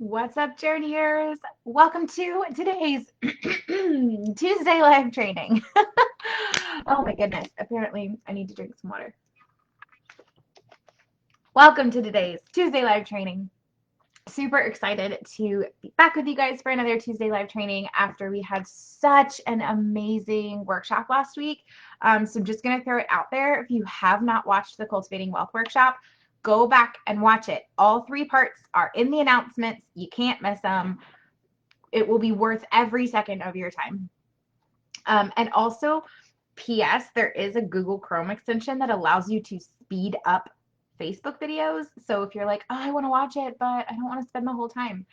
What's up, journeyers? Welcome to today's Tuesday live training. Oh my goodness. Apparently, I need to drink some water. Welcome to today's Tuesday live training. Super excited to be back with you guys for another Tuesday live training after we had such an amazing workshop last week. So I'm just going to throw it out there. If you have not watched the Cultivating Wealth workshop, go back and watch it. All three parts are in the announcements. You can't miss them. It will be worth every second of your time. And also, PS, there is a Google Chrome extension that allows you to speed up Facebook videos. So if you're like, oh, I want to watch it, but I don't want to spend the whole time,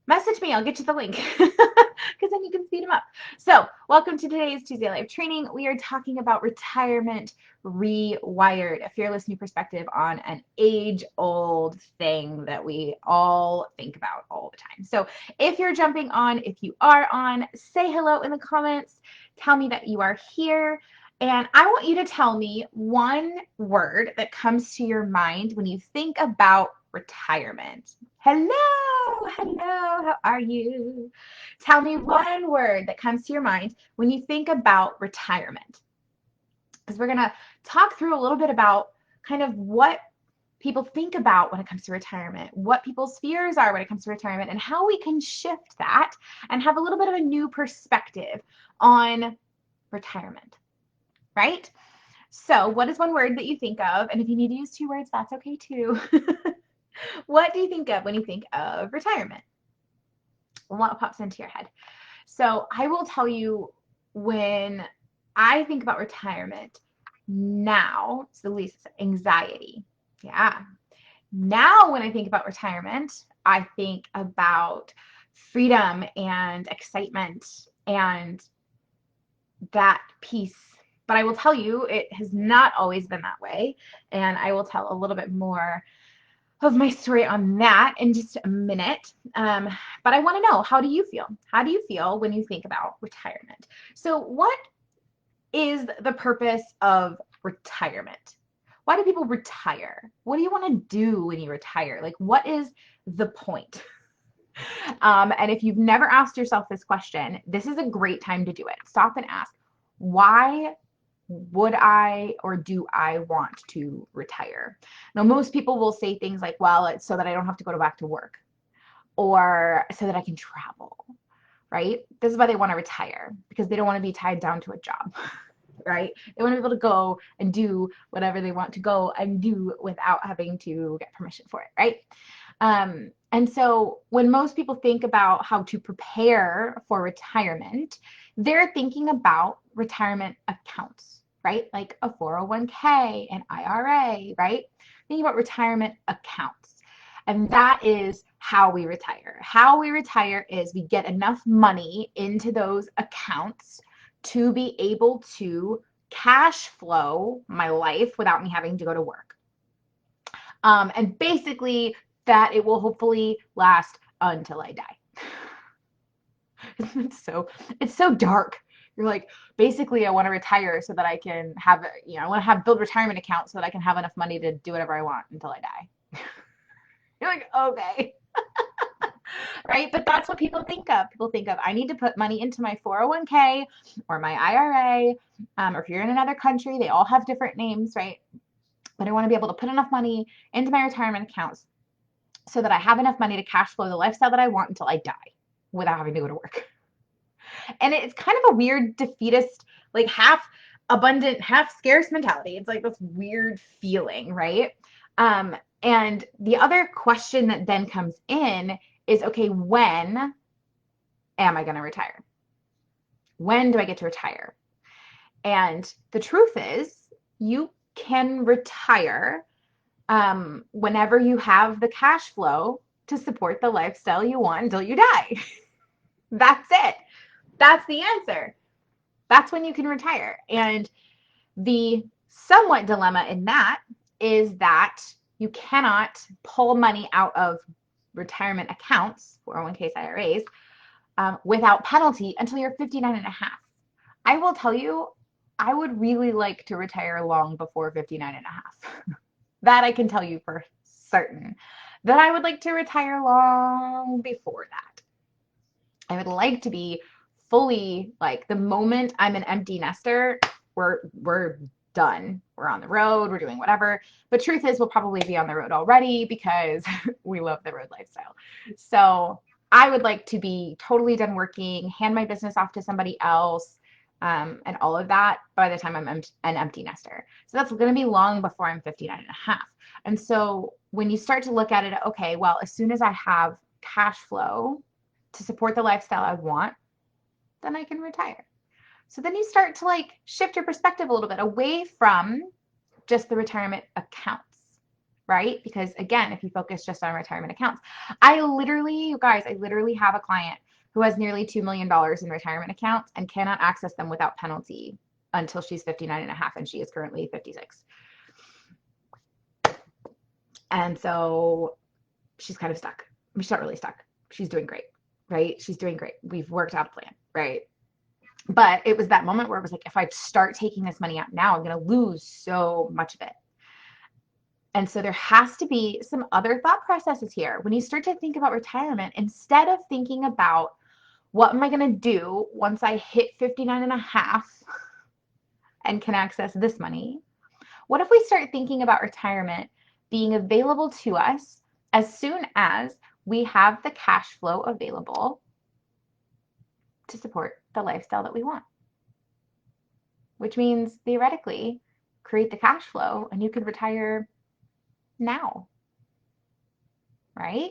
message me. I'll get you the link because then you can speed them up. So welcome to today's Tuesday Live training. We are talking about retirement rewired, a fearless new perspective on an age-old thing that we all think about all the time. So if you're jumping on, if you are on, say hello in the comments. Tell me that you are here. And I want you to tell me one word that comes to your mind when you think about retirement. Hello, how are you? Tell me one word that comes to your mind when you think about retirement. Because we're going to talk through a little bit about kind of what people think about when it comes to retirement, what people's fears are when it comes to retirement, and how we can shift that and have a little bit of a new perspective on retirement, right? So what is one word that you think of? And if you need to use two words, that's okay too. What do you think of when you think of retirement? What pops into your head? So I will tell you, when I think about retirement now, so at least anxiety. Yeah. Now when I think about retirement, I think about freedom and excitement and that piece. But I will tell you, it has not always been that way. And I will tell a little bit more of my story on that in just a minute. But I want to know, how do you feel? How do you feel when you think about retirement? So what is the purpose of retirement? Why do people retire? What do you want to do when you retire? Like, what is the point? And if you've never asked yourself this question, this is a great time to do it. Stop and ask, why would I or do I want to retire? Now, most people will say things like, well, it's so that I don't have to go back to work, or so that I can travel, right? This is why they want to retire, because they don't want to be tied down to a job, right? They want to be able to go and do whatever they want to go and do without having to get permission for it, right? And so when most people think about how to prepare for retirement, they're thinking about retirement accounts, right? Like a 401k, an IRA, right? Thinking about retirement accounts. And that is how we retire. How we retire is we get enough money into those accounts to be able to cash flow my life without me having to go to work. And basically that it will hopefully last until I die. It's so dark. You're like, basically I want to retire so that I can have, I want to build retirement accounts so that I can have enough money to do whatever I want until I die. You're like, okay. Right? But that's what people think of. People think of, I need to put money into my 401k or my IRA, or if you're in another country, they all have different names, right? But I want to be able to put enough money into my retirement accounts so that I have enough money to cash flow the lifestyle that I want until I die without having to go to work. And it's kind of a weird defeatist, like half abundant, half scarce mentality. It's like this weird feeling, right? And the other question that then comes in is, okay, when am I going to retire? When do I get to retire? And the truth is, you can retire whenever you have the cash flow to support the lifestyle you want until you die. That's it. That's the answer. That's when you can retire. And the somewhat dilemma in that is that you cannot pull money out of retirement accounts, 401ks, IRAs, without penalty until you're 59 and a half. I will tell you, I would really like to retire long before 59 and a half. That I can tell you for certain, that I would like to retire long before that. I would like to be fully like the moment I'm an empty nester, we're done. We're on the road, we're doing whatever. But truth is, we'll probably be on the road already because we love the road lifestyle. So I would like to be totally done working, hand my business off to somebody else, and all of that by the time I'm an empty nester. So that's going to be long before I'm 59 and a half. And so when you start to look at it, okay, well, as soon as I have cash flow to support the lifestyle I want, then I can retire. So then you start to like shift your perspective a little bit away from just the retirement accounts, right? Because again, if you focus just on retirement accounts, you guys, I literally have a client who has nearly $2 million in retirement accounts and cannot access them without penalty until she's 59 and a half, and she is currently 56. And so she's kind of stuck. She's not really stuck. She's doing great, right? She's doing great. We've worked out a plan, right? But it was that moment where it was like, if I start taking this money out now, I'm going to lose so much of it. And so there has to be some other thought processes here. When you start to think about retirement, instead of thinking about what am I going to do once I hit 59 and a half and can access this money, what if we start thinking about retirement being available to us as soon as we have the cash flow available to support the lifestyle that we want? Which means theoretically, create the cash flow and you could retire now, right?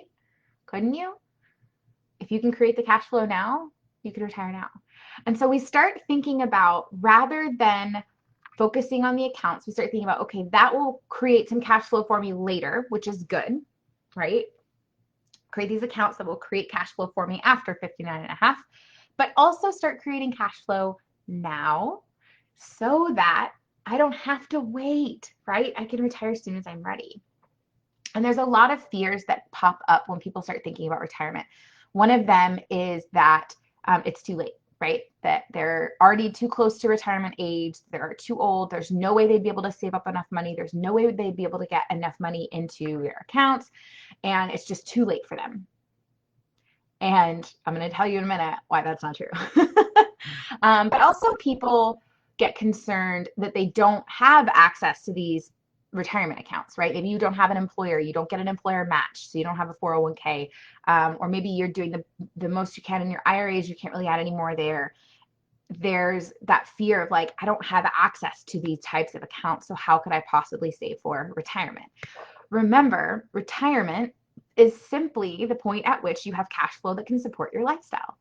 Couldn't you? If you can create the cash flow now, you could retire now. And so we start thinking about, rather than focusing on the accounts, we start thinking about, okay, that will create some cash flow for me later, which is good, right? Create these accounts that will create cash flow for me after 59 and a half, but also start creating cash flow now so that I don't have to wait, right? I can retire as soon as I'm ready. And there's a lot of fears that pop up when people start thinking about retirement. One of them is that it's too late, right? That they're already too close to retirement age. They're too old. There's no way they'd be able to save up enough money. There's no way they'd be able to get enough money into their accounts. And it's just too late for them. And I'm going to tell you in a minute why that's not true. But also people get concerned that they don't have access to these retirement accounts, right? Maybe you don't have an employer, you don't get an employer match, so you don't have a 401k, or maybe you're doing the most you can in your IRAs, you can't really add any more there. There's that fear of like, I don't have access to these types of accounts, so how could I possibly save for retirement? Remember, retirement is simply the point at which you have cash flow that can support your lifestyle,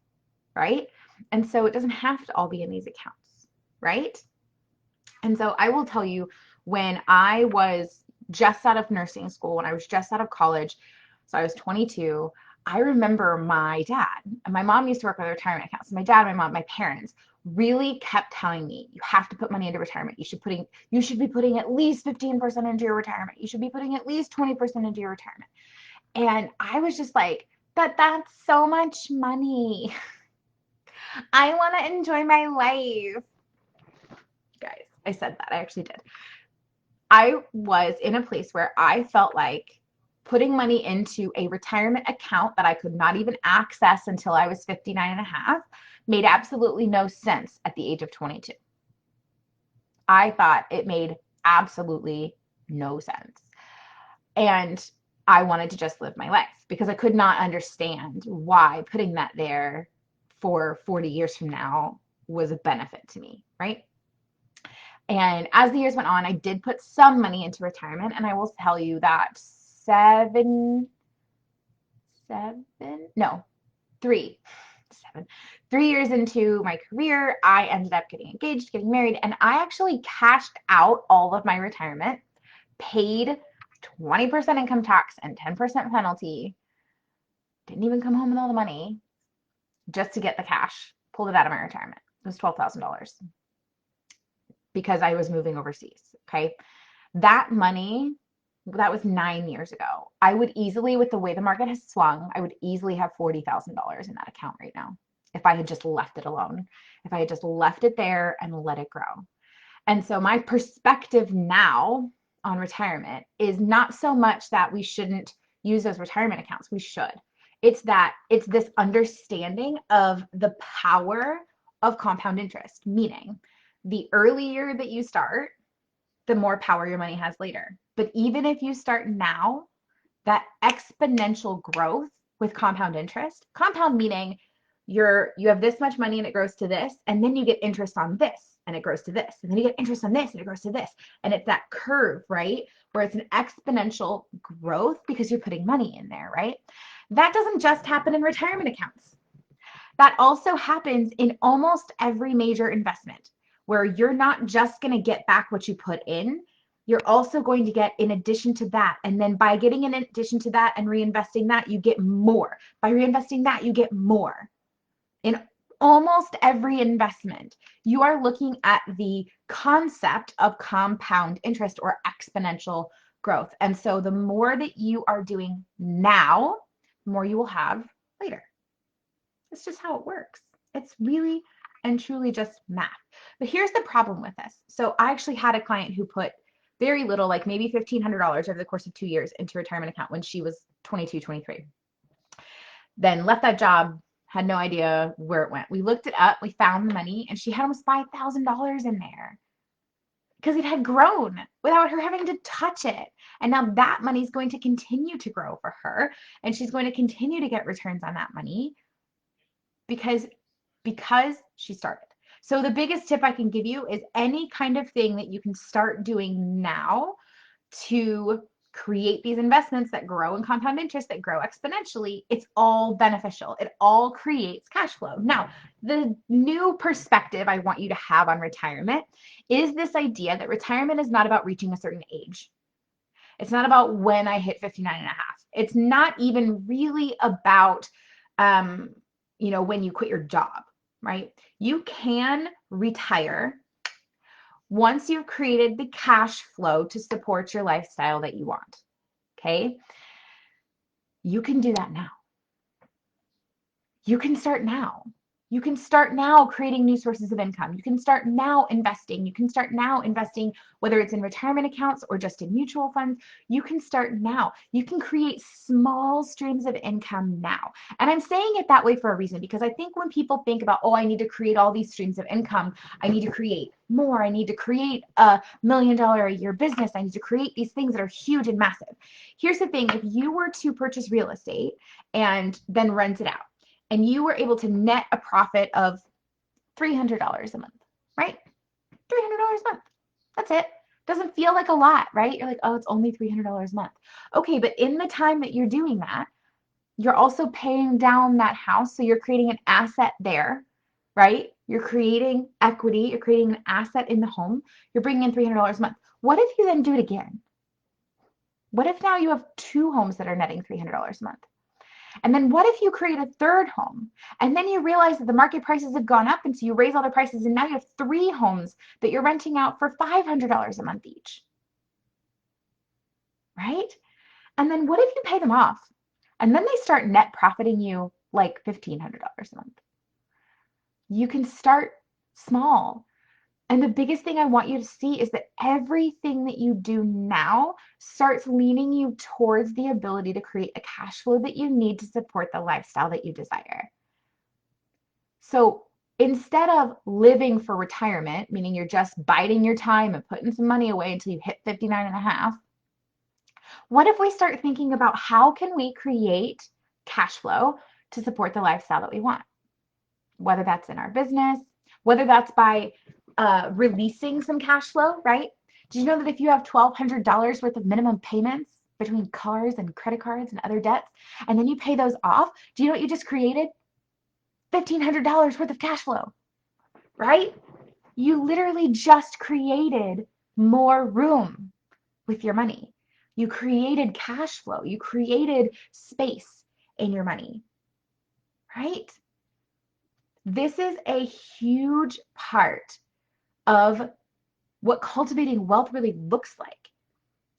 right? And so it doesn't have to all be in these accounts, right? And so I will tell you, when I was just out of nursing school, when I was just out of college, so I was 22, I remember my dad and my mom used to work with retirement accounts. My dad, my mom, my parents really kept telling me, you have to put money into retirement. You should be putting at least 15% into your retirement. You should be putting at least 20% into your retirement. And I was just like, that's so much money. I want to enjoy my life. Guys, I said that. I actually did. I was in a place where I felt like putting money into a retirement account that I could not even access until I was 59 and a half made absolutely no sense at the age of 22. I thought it made absolutely no sense. And I wanted to just live my life because I could not understand why putting that there for 40 years from now was a benefit to me, right? And as the years went on, I did put some money into retirement. And I will tell you that 3 years into my career, I ended up getting engaged, getting married, and I actually cashed out all of my retirement, paid 20% income tax and 10% penalty, didn't even come home with all the money just to get the cash, pulled it out of my retirement. It was $12,000 because I was moving overseas. Okay. That money, that was 9 years ago. I would easily, with the way the market has swung, I would easily have $40,000 in that account right now if I had just left it alone, if I had just left it there and let it grow. And so my perspective now on retirement is not so much that we shouldn't use those retirement accounts. We should. It's this understanding of the power of compound interest, meaning the earlier that you start, the more power your money has later. But even if you start now, that exponential growth with compound interest, compound meaning you have this much money and it grows to this, and then you get interest on this and it grows to this, and then you get interest on this and it grows to this. And it's that curve, right? Where it's an exponential growth because you're putting money in there, right? That doesn't just happen in retirement accounts. That also happens in almost every major investment, where you're not just going to get back what you put in, you're also going to get in addition to that. And then by getting in addition to that and reinvesting that, you get more. By reinvesting that, you get more. In almost every investment, you are looking at the concept of compound interest or exponential growth. And so the more that you are doing now, the more you will have later. It's just how it works. It's really and truly just math. But here's the problem with this. So I actually had a client who put very little, like maybe $1,500 over the course of 2 years into a retirement account when she was 22, 23. Then left that job, had no idea where it went. We looked it up, we found the money, and she had almost $5,000 in there because it had grown without her having to touch it. And now that money is going to continue to grow for her, and she's going to continue to get returns on that money because she started. So the biggest tip I can give you is any kind of thing that you can start doing now to create these investments that grow in compound interest, that grow exponentially. It's all beneficial. It all creates cash flow. Now, the new perspective I want you to have on retirement is this idea that retirement is not about reaching a certain age. It's not about when I hit 59 and a half. It's not even really about, when you quit your job, right? You can retire once you've created the cash flow to support your lifestyle that you want, okay? You can do that now. You can start now. You can start now creating new sources of income. You can start now investing. You can start now investing, whether it's in retirement accounts or just in mutual funds. You can start now. You can create small streams of income now. And I'm saying it that way for a reason, because I think when people think about, oh, I need to create all these streams of income, I need to create more, I need to create $1 million a year business, I need to create these things that are huge and massive. Here's the thing, if you were to purchase real estate and then rent it out, and you were able to net a profit of $300 a month, right? $300 a month. That's it. Doesn't feel like a lot, right? You're like, oh, it's only $300 a month. Okay, but in the time that you're doing that, you're also paying down that house. So you're creating an asset there, right? You're creating equity. You're creating an asset in the home. You're bringing in $300 a month. What if you then do it again? What if now you have 2 homes that are netting $300 a month? And then what if you create a 3rd home and then you realize that the market prices have gone up, and so you raise all the prices, and now you have 3 homes that you're renting out for $500 a month each, right? And then what if you pay them off and then they start net profiting you like $1,500 a month? You can start small. And the biggest thing I want you to see is that everything that you do now starts leaning you towards the ability to create the cash flow that you need to support the lifestyle that you desire. So instead of living for retirement, meaning you're just biding your time and putting some money away until you hit 59 and a half, what if we start thinking about how can we create cash flow to support the lifestyle that we want? Whether that's in our business, whether that's by releasing some cash flow, right? Did you know that if you have $1,200 worth of minimum payments between cars and credit cards and other debts, and then you pay those off, do you know what you just created? $1,500 worth of cash flow, right? You literally just created more room with your money. You created cash flow. You created space in your money, right? This is a huge part of what cultivating wealth really looks like.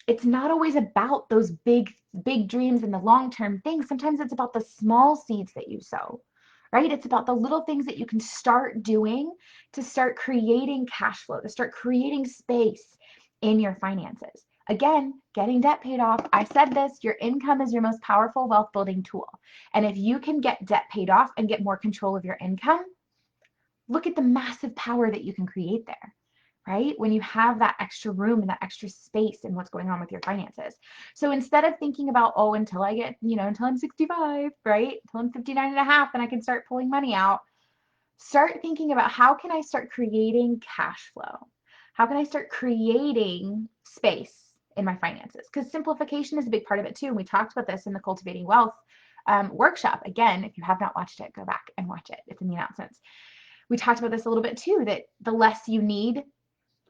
It's not always about those big dreams and the long-term things. Sometimes it's about the small seeds that you sow, right? It's about the little things that you can start doing to start creating cash flow, to start creating space in your finances, Again, getting debt paid off. I said this, your income is your most powerful wealth building tool. And if you can get debt paid off and get more control of your income, look at the massive power that you can create there, right? When you have that extra room and that extra space and what's going on with your finances. So instead of thinking about, oh, until I get, until I'm 65, right? Until I'm 59 and a half, then I can start pulling money out. Start thinking about how can I start creating cash flow? How can I start creating space in my finances? Because simplification is a big part of it too. And we talked about this in the Cultivating Wealth workshop. Again, if you have not watched it, go back and watch it. It's in the announcements. We talked about this a little bit too, that the less you need,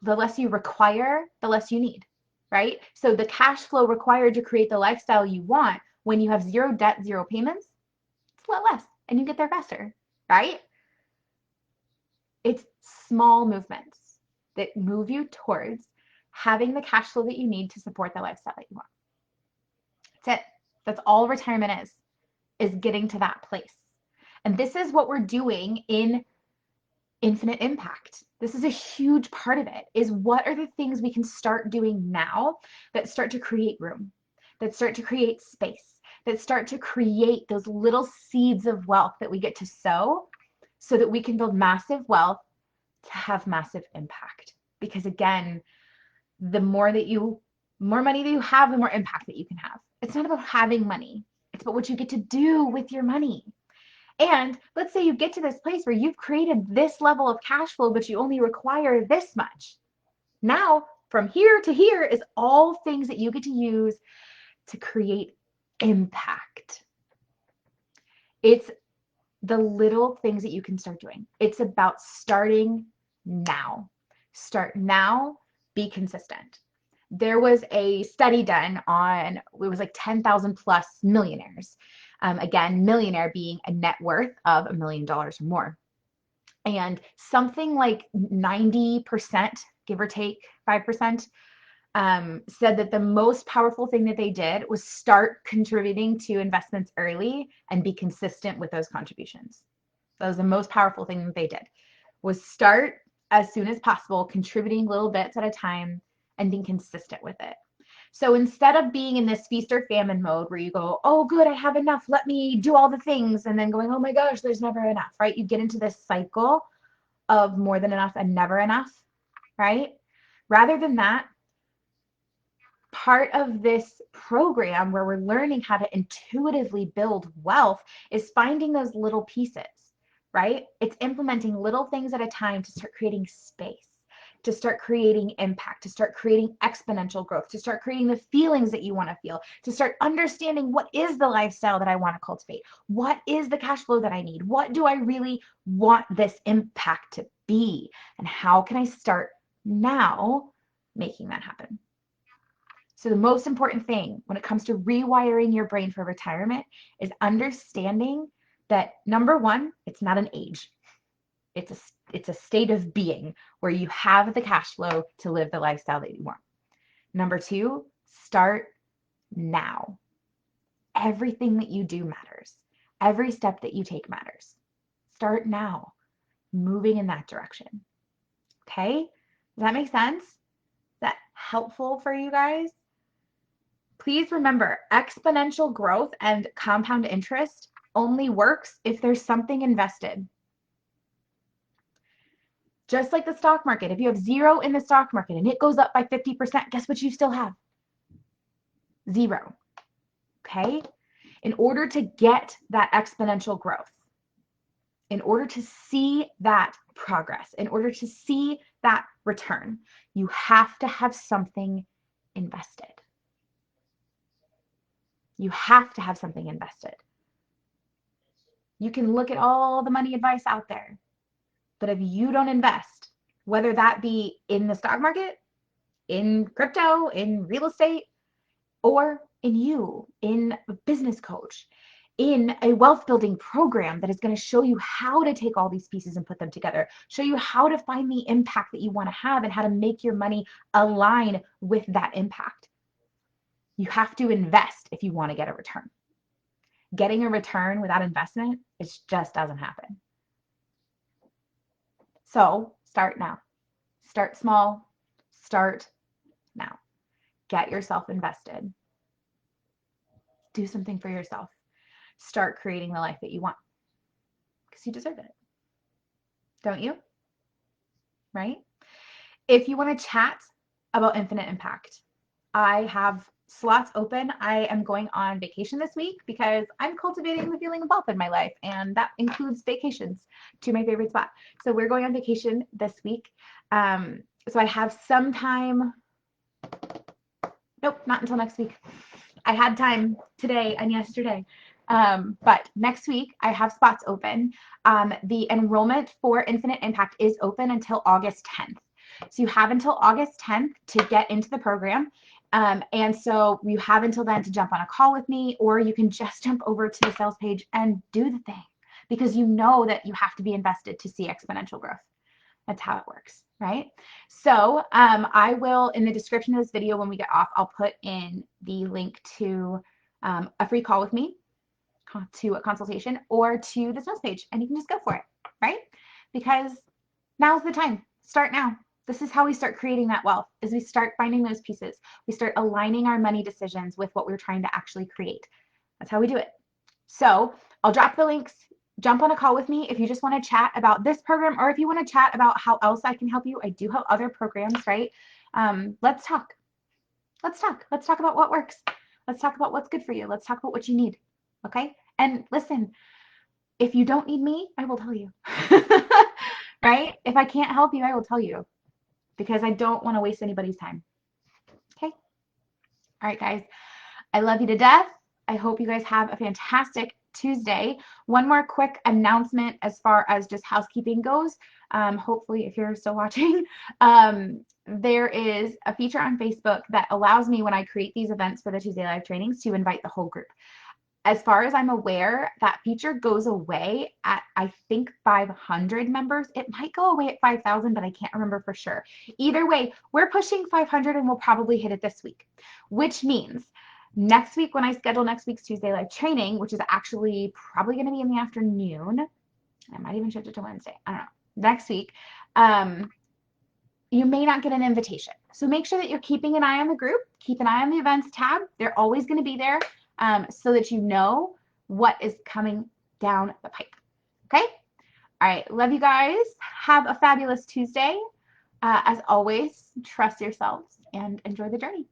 the less you require, the less you need, right? So the cash flow required to create the lifestyle you want when you have zero debt, zero payments, it's a lot less and you get there faster, right? It's small movements that move you towards having the cash flow that you need to support the lifestyle that you want. That's it. That's all retirement is getting to that place. And this is what we're doing in Infinite Impact. This is a huge part of it, is what are the things we can start doing now that start to create room, that start to create space, that start to create those little seeds of wealth that we get to sow so that we can build massive wealth to have massive impact. Because again, the more money that you have, the more impact that you can have. It's not about having money. It's about what you get to do with your money. And let's say you get to this place where you've created this level of cash flow, but you only require this much. Now, from here to here is all things that you get to use to create impact. It's the little things that you can start doing. It's about starting now. Start now, be consistent. There was a study done on, it was like 10,000 plus millionaires. Again, millionaire being a net worth of $1 million or more. And something like 90%, give or take 5%, said that the most powerful thing that they did was start contributing to investments early and be consistent with those contributions. That was the most powerful thing that they did, was start as soon as possible, contributing little bits at a time and being consistent with it. So instead of being in this feast or famine mode where you go, oh, good, I have enough, let me do all the things, and then going, oh my gosh, there's never enough, right? You get into this cycle of more than enough and never enough, right? Rather than that, part of this program where we're learning how to intuitively build wealth is finding those little pieces, right? It's implementing little things at a time to start creating space, to start creating impact, to start creating exponential growth, to start creating the feelings that you want to feel, to start understanding what is the lifestyle that I want to cultivate? What is the cash flow that I need? What do I really want this impact to be? And how can I start now making that happen? So the most important thing when it comes to rewiring your brain for retirement is understanding that, number one, it's not an age. It's a state of being where you have the cash flow to live the lifestyle that you want. Number two, start now. Everything that you do matters. Every step that you take matters. Start now, moving in that direction. Okay? Does that make sense? Is that helpful for you guys? Please remember, exponential growth and compound interest only works if there's something invested. Just like the stock market, if you have zero in the stock market and it goes up by 50%, guess what you still have? Zero. Okay? In order to get that exponential growth, in order to see that progress, in order to see that return, you have to have something invested. You have to have something invested. You can look at all the money advice out there, but if you don't invest, whether that be in the stock market, in crypto, in real estate, or in you, in a business coach, in a wealth building program that is going to show you how to take all these pieces and put them together, show you how to find the impact that you want to have and how to make your money align with that impact. You have to invest if you want to get a return. Getting a return without investment, it just doesn't happen. So start now. Start small. Start now. get yourself invested. Do something for yourself. Start creating the life that you want because you deserve it. Don't you? Right? If you want to chat about infinite impact, I have slots open. I am going on vacation this week because I'm cultivating the feeling of wealth in my life, and that includes vacations to my favorite spot. So we're going on vacation this week. So I have some time. Nope, not until next week. I had time today and yesterday. But next week I have spots open. The enrollment for Infinite Impact is open until August 10th. So you have until August 10th to get into the program. And so you have until then to jump on a call with me, or you can just jump over to the sales page and do the thing because you know that you have to be invested to see exponential growth. That's how it works, right? So I will, in the description of this video when we get off, I'll put in the link to a free call with me, to a consultation, or to the sales page, and you can just go for it, right? Because now's the time. Start now. This is how we start creating that wealth, is we start finding those pieces. We start aligning our money decisions with what we're trying to actually create. That's how we do it. So I'll drop the links. Jump on a call with me if you just want to chat about this program, or if you want to chat about how else I can help you. I do have other programs, right? Let's talk. Let's talk. Let's talk about what works. Let's talk about what's good for you. Let's talk about what you need. Okay? And listen, if you don't need me, I will tell you. Right? If I can't help you, I will tell you because I don't want to waste anybody's time. Okay? All right, guys. I love you to death. I hope you guys have a fantastic Tuesday. One more quick announcement as far as just housekeeping goes. Hopefully, if you're still watching, there is a feature on Facebook that allows me, when I create these events for the Tuesday Live trainings, to invite the whole group. As far as I'm aware, that feature goes away at, I think, 500 members. It might go away at 5,000, but I can't remember for sure. Either way, we're pushing 500 and we'll probably hit it this week, which means next week, when I schedule next week's Tuesday Live training, which is actually probably going to be in the afternoon, I might even shift it to Wednesday. I don't know. Next week, you may not get an invitation. So make sure that you're keeping an eye on the group. Keep an eye on the events tab. They're always going to be there so that you know what is coming down the pipe. Okay? All right. Love you guys. Have a fabulous Tuesday. As always, trust yourselves and enjoy the journey.